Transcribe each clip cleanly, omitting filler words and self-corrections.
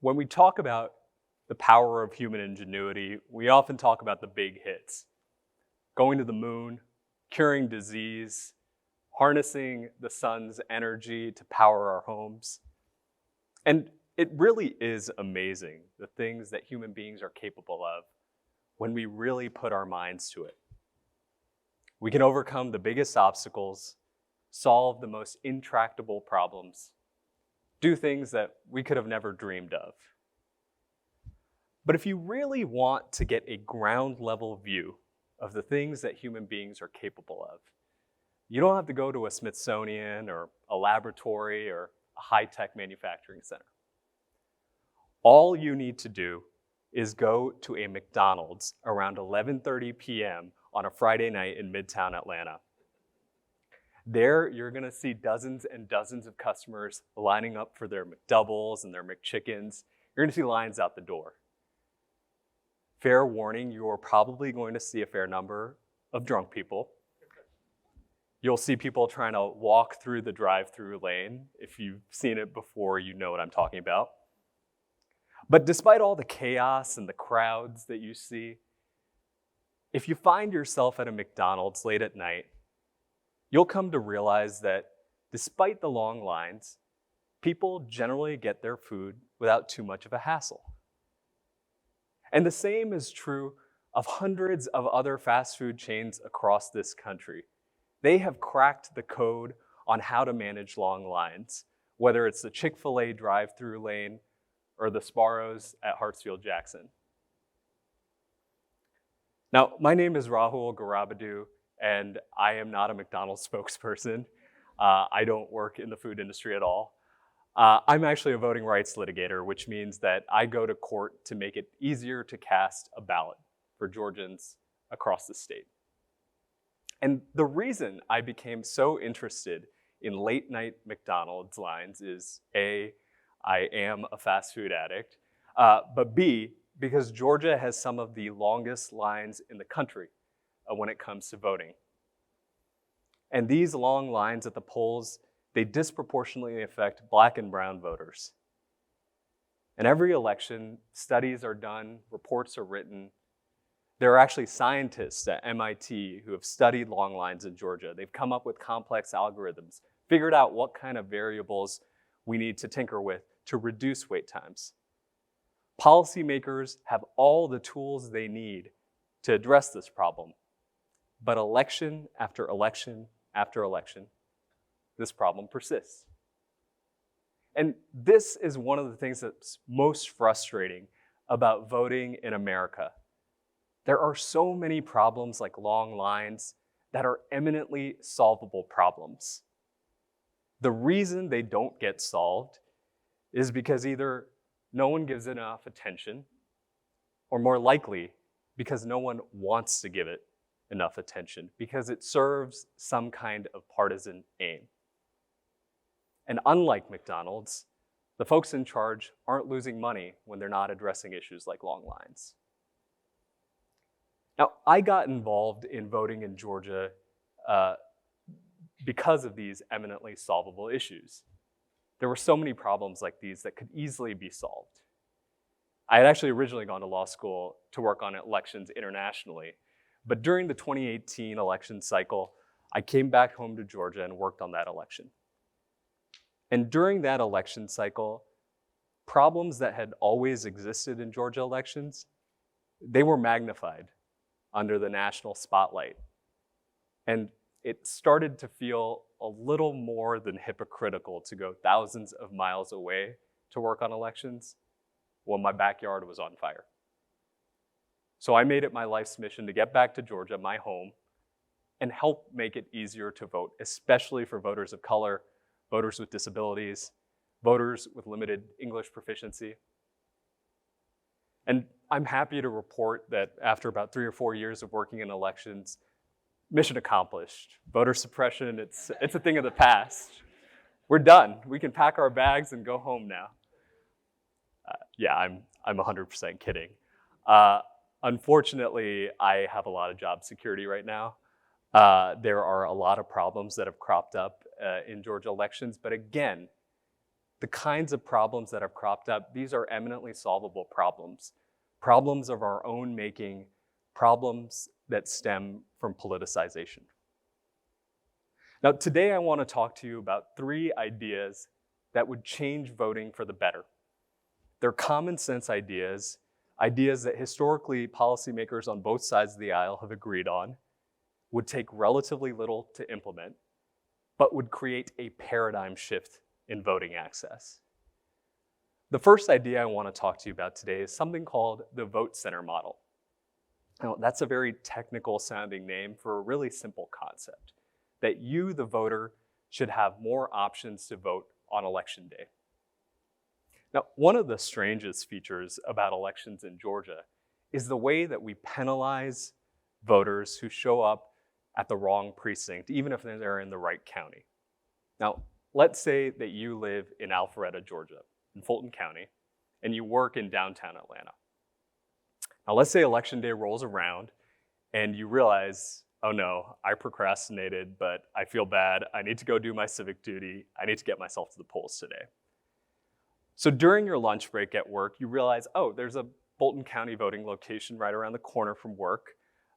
When we talk about the power of human ingenuity, we often talk about the big hits. Going to the moon, curing disease, harnessing the sun's energy to power our homes. And it really is amazing the things that human beings are capable of when we really put our minds to it. We can overcome the biggest obstacles, solve the most intractable problems, do things that we could have never dreamed of. But if you really want to get a ground level view of the things that human beings are capable of, you don't have to go to a Smithsonian or a laboratory or a high-tech manufacturing center. All you need to do is go to a McDonald's around 11:30 p.m. on a Friday night in Midtown Atlanta. There, you're gonna see dozens and dozens of customers lining up for their McDoubles and their McChickens. You're gonna see lines out the door. Fair warning, you are probably going to see a fair number of drunk people. You'll see people trying to walk through the drive-through lane. If you've seen it before, you know what I'm talking about. But despite all the chaos and the crowds that you see, if you find yourself at a McDonald's late at night, you'll come to realize that despite the long lines, people generally get their food without too much of a hassle. And the same is true of hundreds of other fast food chains across this country. They have cracked the code on how to manage long lines, whether it's the Chick-fil-A drive-through lane or the Sparrows at Hartsfield-Jackson. Now, my name is Rahul Garabadu, and I am not a McDonald's spokesperson. I don't work in the food industry at all. I'm actually a voting rights litigator, which means that I go to court to make it easier to cast a ballot for Georgians across the state. And the reason I became so interested in late night McDonald's lines is A, I am a fast food addict, but B, because Georgia has some of the longest lines in the country when it comes to voting. And these long lines at the polls, they disproportionately affect Black and brown voters. In every election, studies are done, reports are written. There are actually scientists at MIT who have studied long lines in Georgia. They've come up with complex algorithms, figured out what kind of variables we need to tinker with to reduce wait times. Policymakers have all the tools they need to address this problem. But election after election after election, this problem persists. And this is one of the things that's most frustrating about voting in America. There are so many problems like long lines that are eminently solvable problems. The reason they don't get solved is because either no one gives it enough attention, or more likely, because no one wants to give it enough attention, because it serves some kind of partisan aim. And unlike McDonald's, the folks in charge aren't losing money when they're not addressing issues like long lines. Now, I got involved in voting in Georgia because of these eminently solvable issues. There were so many problems like these that could easily be solved. I had actually originally gone to law school to work on elections internationally, but during the 2018 election cycle, I came back home to Georgia and worked on that election. And during that election cycle, problems that had always existed in Georgia elections, they were magnified under the national spotlight. And it started to feel a little more than hypocritical to go thousands of miles away to work on elections when my backyard was on fire. So I made it my life's mission to get back to Georgia, my home, and help make it easier to vote, especially for voters of color, voters with disabilities, voters with limited English proficiency. And I'm happy to report that after about 3 or 4 years of working in elections, mission accomplished. Voter suppression, it's a thing of the past. We're done. We can pack our bags and go home now. Yeah, I'm 100% kidding. Unfortunately, I have a lot of job security right now. There are a lot of problems that have cropped up in Georgia elections, but again, the kinds of problems that have cropped up, these are eminently solvable problems. Problems of our own making, problems that stem from politicization. Now, today I want to talk to you about 3 ideas that would change voting for the better. They're common sense ideas, ideas that historically policymakers on both sides of the aisle have agreed on, would take relatively little to implement, but would create a paradigm shift in voting access. The first idea I want to talk to you about today is something called the vote center model. Now, that's a very technical sounding name for a really simple concept, that you, the voter, should have more options to vote on election day. Now, one of the strangest features about elections in Georgia is the way that we penalize voters who show up at the wrong precinct, even if they're in the right county. Now, let's say that you live in Alpharetta, Georgia, in Fulton County, and you work in downtown Atlanta. Now, let's say election day rolls around and you realize, oh no, I procrastinated, but I feel bad. I need to go do my civic duty. I need to get myself to the polls today. So during your lunch break at work, you realize, oh, there's a Fulton County voting location right around the corner from work.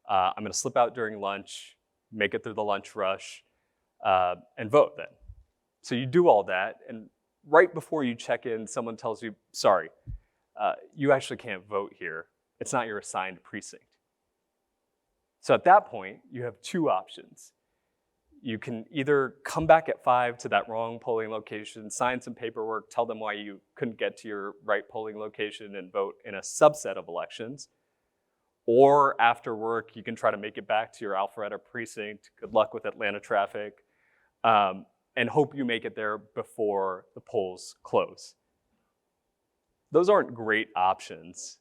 I'm gonna slip out during lunch, make it through the lunch rush, and vote then. So you do all that, and right before you check in, someone tells you, sorry, you actually can't vote here. It's not your assigned precinct. So at that point, you have 2 options. You can either come back at 5 to that wrong polling location, sign some paperwork, tell them why you couldn't get to your right polling location and vote in a subset of elections. Or after work, you can try to make it back to your Alpharetta precinct. Good luck with Atlanta traffic. And hope you make it there before the polls close. Those aren't great options,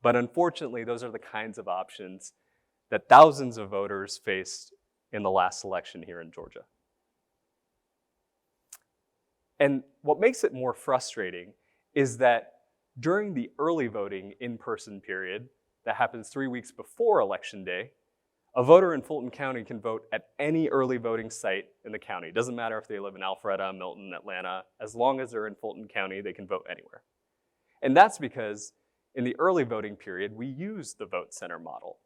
but unfortunately, those are the kinds of options that thousands of voters faced in the last election here in Georgia. And what makes it more frustrating is that during the early voting in-person period that happens 3 weeks before Election Day, a voter in Fulton County can vote at any early voting site in the county. It doesn't matter if they live in Alpharetta, Milton, Atlanta. As long as they're in Fulton County, they can vote anywhere. And that's because in the early voting period, we use the vote center model.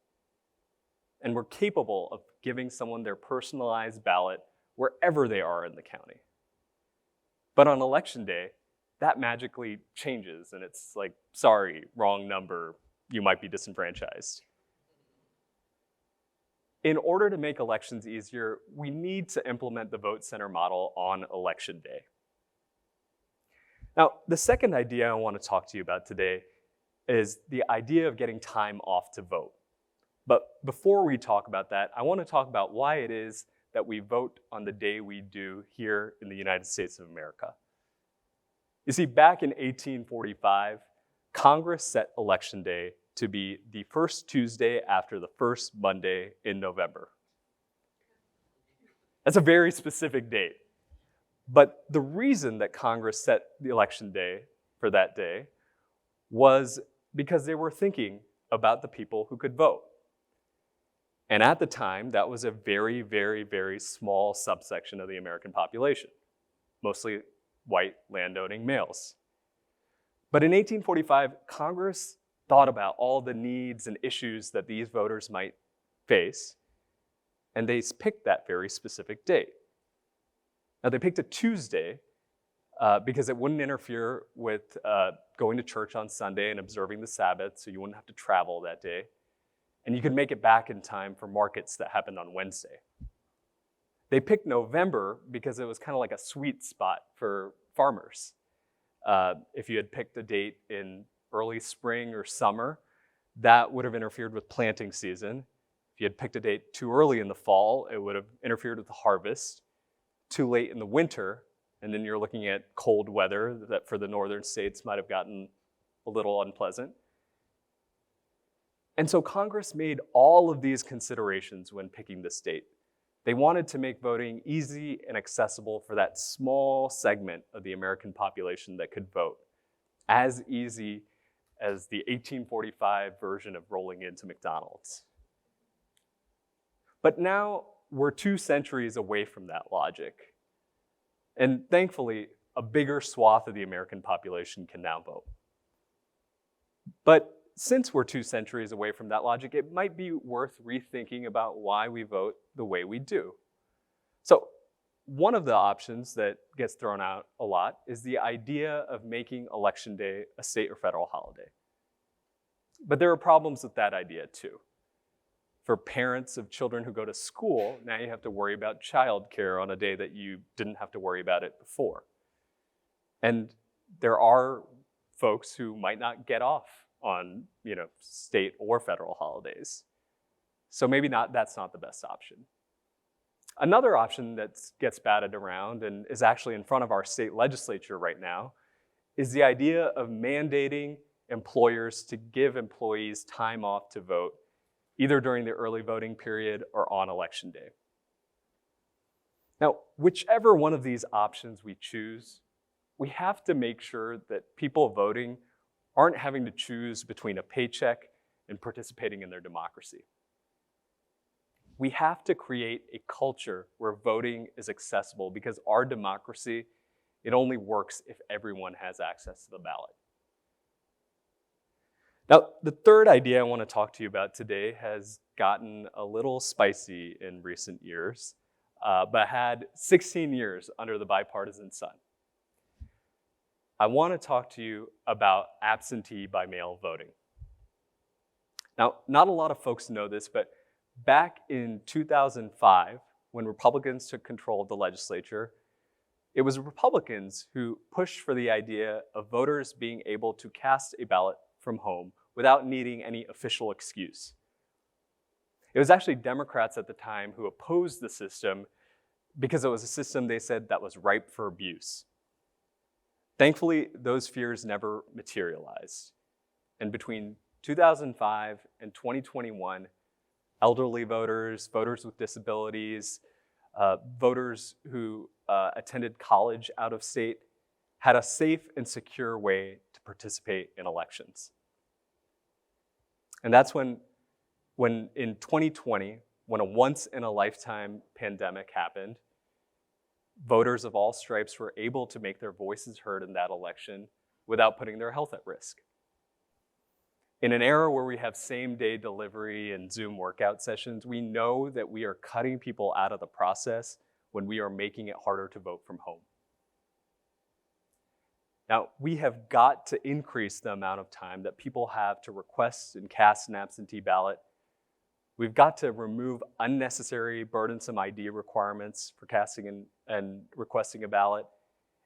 And we're capable of giving someone their personalized ballot wherever they are in the county. But on election day, that magically changes, and it's like, sorry, wrong number, you might be disenfranchised. In order to make elections easier, we need to implement the vote center model on election day. Now, the second idea I want to talk to you about today is the idea of getting time off to vote. But before we talk about that, I want to talk about why it is that we vote on the day we do here in the United States of America. You see, back in 1845, Congress set Election Day to be the first Tuesday after the first Monday in November. That's a very specific date. But the reason that Congress set the election day for that day was because they were thinking about the people who could vote. And at the time, that was a very, very, very small subsection of the American population, mostly white landowning males. But in 1845, Congress thought about all the needs and issues that these voters might face, and they picked that very specific date. Now, they picked a Tuesday because it wouldn't interfere with going to church on Sunday and observing the Sabbath, so you wouldn't have to travel that day. And you could make it back in time for markets that happened on Wednesday. They picked November because it was kind of like a sweet spot for farmers. If you had picked a date in early spring or summer, that would have interfered with planting season. If you had picked a date too early in the fall, it would have interfered with the harvest. Too late in the winter, and then you're looking at cold weather that for the northern states might have gotten a little unpleasant. And so Congress made all of these considerations when picking this date. They wanted to make voting easy and accessible for that small segment of the American population that could vote, as easy as the 1845 version of rolling into McDonald's. But now we're 2 centuries away from that logic. And thankfully, a bigger swath of the American population can now vote. But since we're 2 centuries away from that logic, it might be worth rethinking about why we vote the way we do. So one of the options that gets thrown out a lot is the idea of making Election Day a state or federal holiday. But there are problems with that idea too. For parents of children who go to school, now you have to worry about childcare on a day that you didn't have to worry about it before. And there are folks who might not get off on, state or federal holidays. So maybe that's not the best option. Another option that gets batted around and is actually in front of our state legislature right now is the idea of mandating employers to give employees time off to vote, either during the early voting period or on Election Day. Now, whichever one of these options we choose, we have to make sure that people voting aren't having to choose between a paycheck and participating in their democracy. We have to create a culture where voting is accessible, because our democracy, it only works if everyone has access to the ballot. Now, the third idea I want to talk to you about today has gotten a little spicy in recent years, but had 16 years under the bipartisan sun. I want to talk to you about absentee by mail voting. Now, not a lot of folks know this, but back in 2005, when Republicans took control of the legislature, it was Republicans who pushed for the idea of voters being able to cast a ballot from home without needing any official excuse. It was actually Democrats at the time who opposed the system because it was a system they said that was ripe for abuse. Thankfully, those fears never materialized. And between 2005 and 2021, elderly voters, voters with disabilities, voters who attended college out of state had a safe and secure way to participate in elections. And that's when in 2020, when a once-in-a-lifetime pandemic happened, voters of all stripes were able to make their voices heard in that election without putting their health at risk. In an era where we have same-day delivery and Zoom workout sessions, we know that we are cutting people out of the process when we are making it harder to vote from home. Now, we have got to increase the amount of time that people have to request and cast an absentee ballot. We've got to remove unnecessary, burdensome ID requirements for casting and requesting a ballot.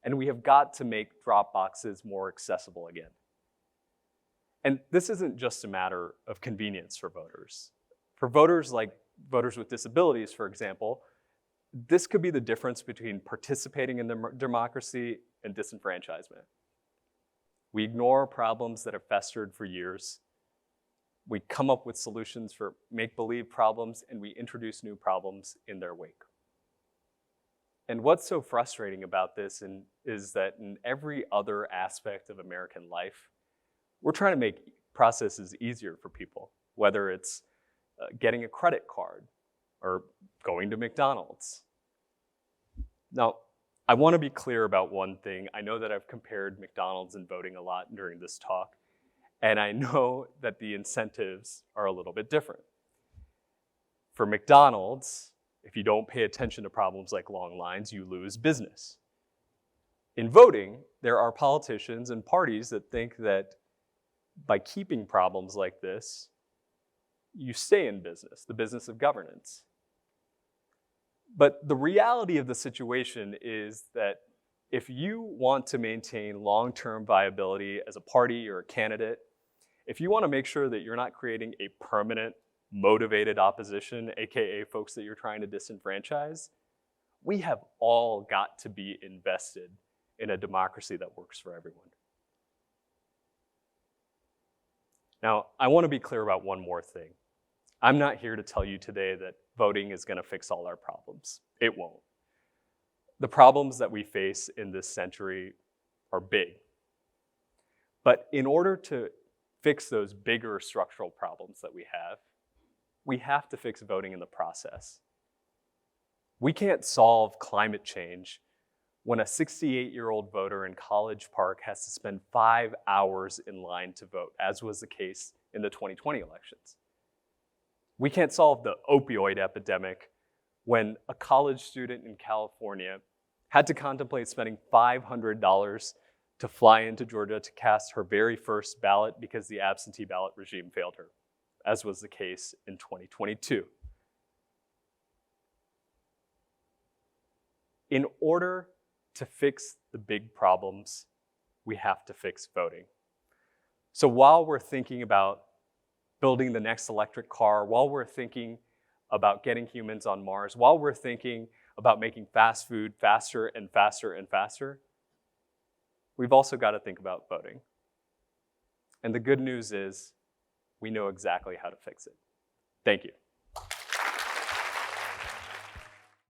And we have got to make drop boxes more accessible again. And this isn't just a matter of convenience for voters. For voters like voters with disabilities, for example, this could be the difference between participating in the democracy and disenfranchisement. We ignore problems that have festered for years. We come up with solutions for make-believe problems, and we introduce new problems in their wake. And what's so frustrating about this is that in every other aspect of American life, we're trying to make processes easier for people, whether it's getting a credit card or going to McDonald's. Now, I want to be clear about one thing. I know that I've compared McDonald's and voting a lot during this talk, and I know that the incentives are a little bit different. For McDonald's, if you don't pay attention to problems like long lines, you lose business. In voting, there are politicians and parties that think that by keeping problems like this, you stay in business, the business of governance. But the reality of the situation is that if you want to maintain long-term viability as a party or a candidate, if you want to make sure that you're not creating a permanent, motivated opposition, aka folks that you're trying to disenfranchise, we have all got to be invested in a democracy that works for everyone. Now, I want to be clear about one more thing. I'm not here to tell you today that voting is going to fix all our problems. It won't. The problems that we face in this century are big. But in order to fix those bigger structural problems that we have to fix voting in the process. We can't solve climate change when a 68-year-old voter in College Park has to spend 5 hours in line to vote, as was the case in the 2020 elections. We can't solve the opioid epidemic when a college student in California had to contemplate spending $500 to fly into Georgia to cast her very first ballot because the absentee ballot regime failed her, as was the case in 2022. In order to fix the big problems, we have to fix voting. So while we're thinking about building the next electric car, while we're thinking about getting humans on Mars, while we're thinking about making fast food faster and faster and faster, we've also got to think about voting. And the good news is we know exactly how to fix it. Thank you.